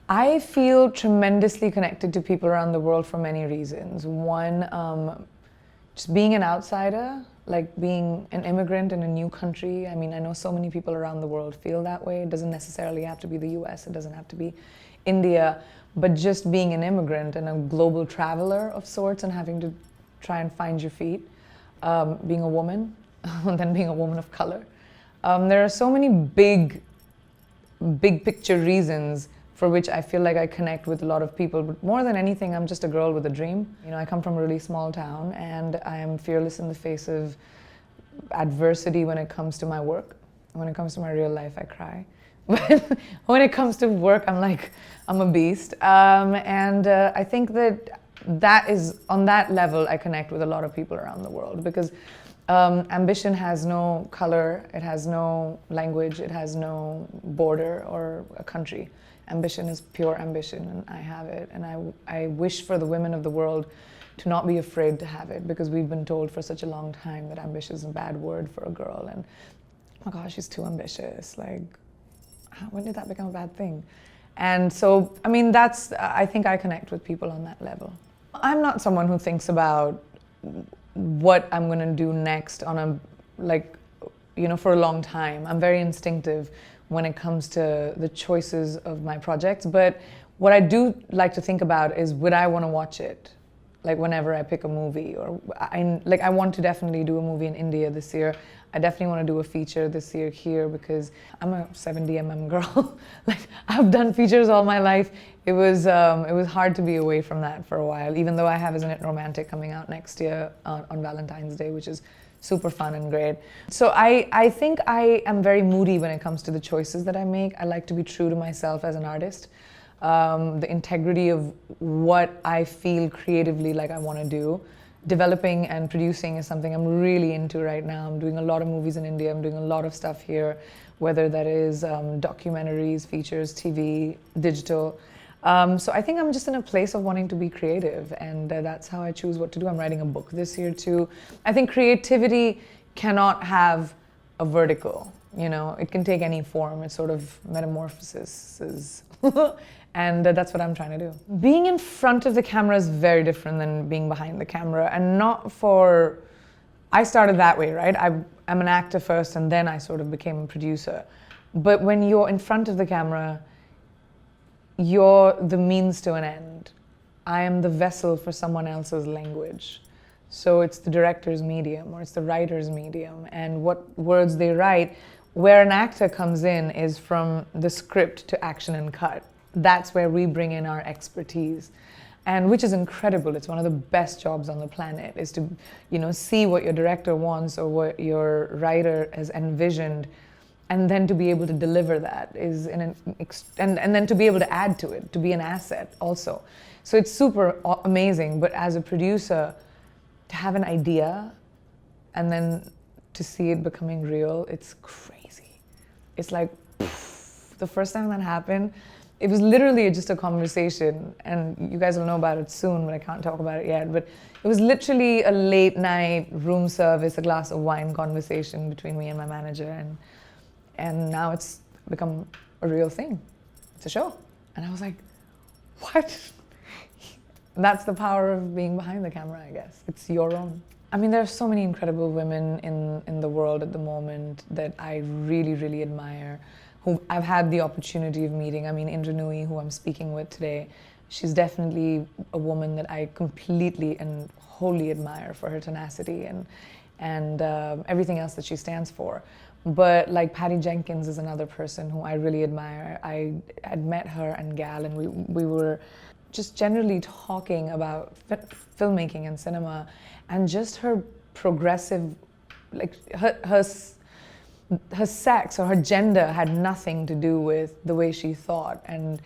I feel tremendously connected to people around the world for many reasons. One, just being an outsider, like being an immigrant in a new country. I mean, I know so many people around the world feel that way. It doesn't necessarily have to be the US, it doesn't have to be India, but just being an immigrant and a global traveler of sorts and having to try and find your feet, being a woman, and then being a woman of color. There are so many big picture reasons for which I feel like I connect with a lot of people. But more than anything, I'm just a girl with a dream. You know, I come from a really small town and I am fearless in the face of adversity when it comes to my work. When it comes to my real life, I cry. But when it comes to work, I'm a beast. I think that is, on that level, I connect with a lot of people around the world because ambition has no color, it has no language, it has no border or a country. Ambition is pure ambition, and I have it. And I wish for the women of the world to not be afraid to have it, because we've been told for such a long time that ambition is a bad word for a girl. And oh my gosh, she's too ambitious. Like, when did that become a bad thing? And so, I mean, I think I connect with people on that level. I'm not someone who thinks about what I'm going to do next for a long time. I'm very instinctive when it comes to the choices of my projects. But what I do like to think about is, would I want to watch it? Like whenever I pick a movie, or I want to definitely do a movie in India this year. I definitely want to do a feature this year here because I'm a 70mm girl. Like, I've done features all my life. It was hard to be away from that for a while, even though I have Isn't It Romantic coming out next year on Valentine's Day, which is super fun and great. So I think I am very moody when it comes to the choices that I make. I like to be true to myself as an artist. The integrity of what I feel creatively like I want to do. Developing and producing is something I'm really into right now. I'm doing a lot of movies in India. I'm doing a lot of stuff here, whether that is documentaries, features, TV, digital. So I think I'm just in a place of wanting to be creative, and that's how I choose what to do. I'm writing a book this year too. I think creativity cannot have a vertical, you know, it can take any form. It's sort of metamorphosis. And that's what I'm trying to do. Being in front of the camera is very different than being behind the camera, and I started that way, right? I'm an actor first and then I sort of became a producer. But when you're in front of the camera, you're the means to an end. I am the vessel for someone else's language. So it's the director's medium or it's the writer's medium, and what words they write. Where an actor comes in is from the script to action and cut. That's where we bring in our expertise, and which is incredible. It's one of the best jobs on the planet, is to, you know, see what your director wants or what your writer has envisioned, and then to be able to deliver that is and then to be able to add to it, to be an asset also. So it's super amazing. But as a producer, to have an idea and then to see it becoming real, it's crazy. It's like, the first time that happened, it was literally just a conversation, and you guys will know about it soon, but I can't talk about it yet. But it was literally a late night room service, a glass of wine conversation between me and my manager, and now it's become a real thing. It's a show. And I was like, what? That's the power of being behind the camera, I guess. It's your own. I mean, there are so many incredible women in the world at the moment that I really, really admire, who I've had the opportunity of meeting. I mean, Indra Nooyi, who I'm speaking with today, she's definitely a woman that I completely and wholly admire for her tenacity and everything else that she stands for. But like Patty Jenkins is another person who I really admire. I had met her and Gal, and we were just generally talking about filmmaking and cinema, and just her progressive, like her sex or her gender had nothing to do with the way she thought, and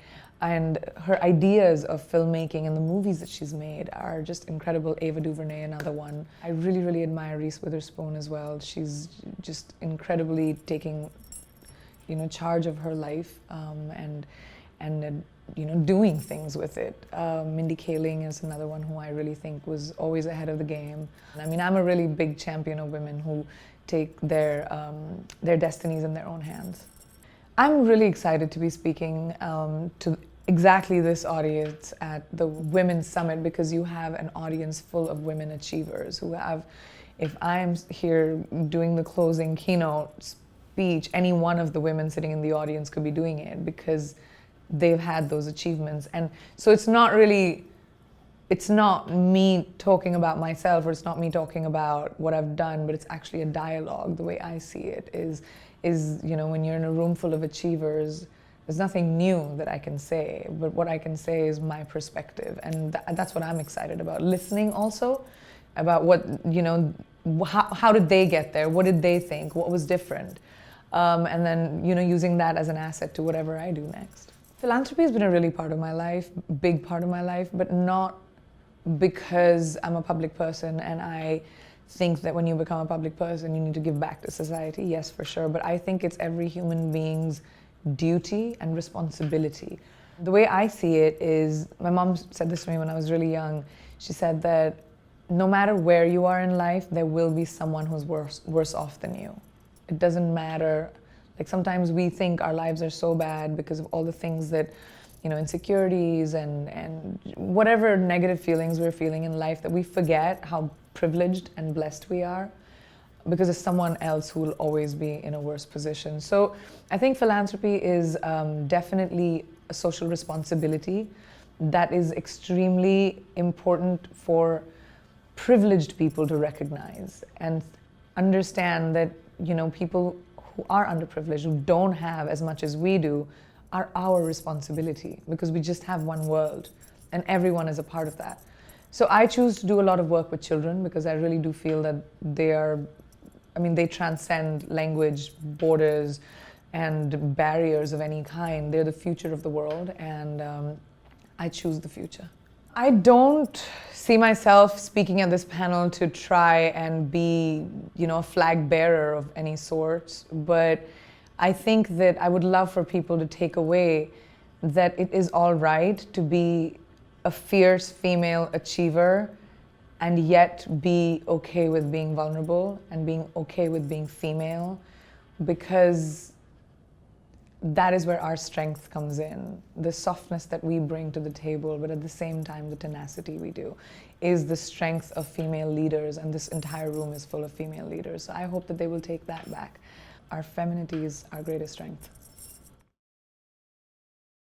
her ideas of filmmaking and the movies that she's made are just incredible. Ava DuVernay, another one. I really, really admire Reese Witherspoon as well. She's just incredibly taking, you know, charge of her life and you know, doing things with it. Mindy Kaling is another one who I really think was always ahead of the game. I mean, I'm a really big champion of women who take their destinies in their own hands. I'm really excited to be speaking exactly this audience at the Women's Summit, because you have an audience full of women achievers who have, if I'm here doing the closing keynote speech, any one of the women sitting in the audience could be doing it because they've had those achievements. And so it's not me talking about myself, or it's not me talking about what I've done, but it's actually a dialogue. The way I see it is when you're in a room full of achievers, there's nothing new that I can say, but what I can say is my perspective, and that's what I'm excited about. Listening also about what, how did they get there? What did they think? What was different? And then, using that as an asset to whatever I do next. Philanthropy has been a really part of my life, big part of my life, but not because I'm a public person and I think that when you become a public person, you need to give back to society. Yes, for sure. But I think it's every human being's duty and responsibility. The way I see it is, my mom said this to me when I was really young. She said that no matter where you are in life, there will be someone who's worse off than you. It doesn't matter. Like, sometimes we think our lives are so bad because of all the things that, insecurities and whatever negative feelings we're feeling in life, that we forget how privileged and blessed we are, because there's someone else who will always be in a worse position. So I think philanthropy is definitely a social responsibility that is extremely important for privileged people to recognize and understand that, people who are underprivileged, who don't have as much as we do, are our responsibility, because we just have one world and everyone is a part of that. So I choose to do a lot of work with children because I really do feel that they transcend language, borders, and barriers of any kind. They're the future of the world, and I choose the future. I don't see myself speaking at this panel to try and be, a flag bearer of any sort, but I think that I would love for people to take away that it is all right to be a fierce female achiever and yet be okay with being vulnerable and being okay with being female, because that is where our strength comes in. The softness that we bring to the table, but at the same time, the tenacity we do, is the strength of female leaders, and this entire room is full of female leaders. So I hope that they will take that back. Our femininity is our greatest strength.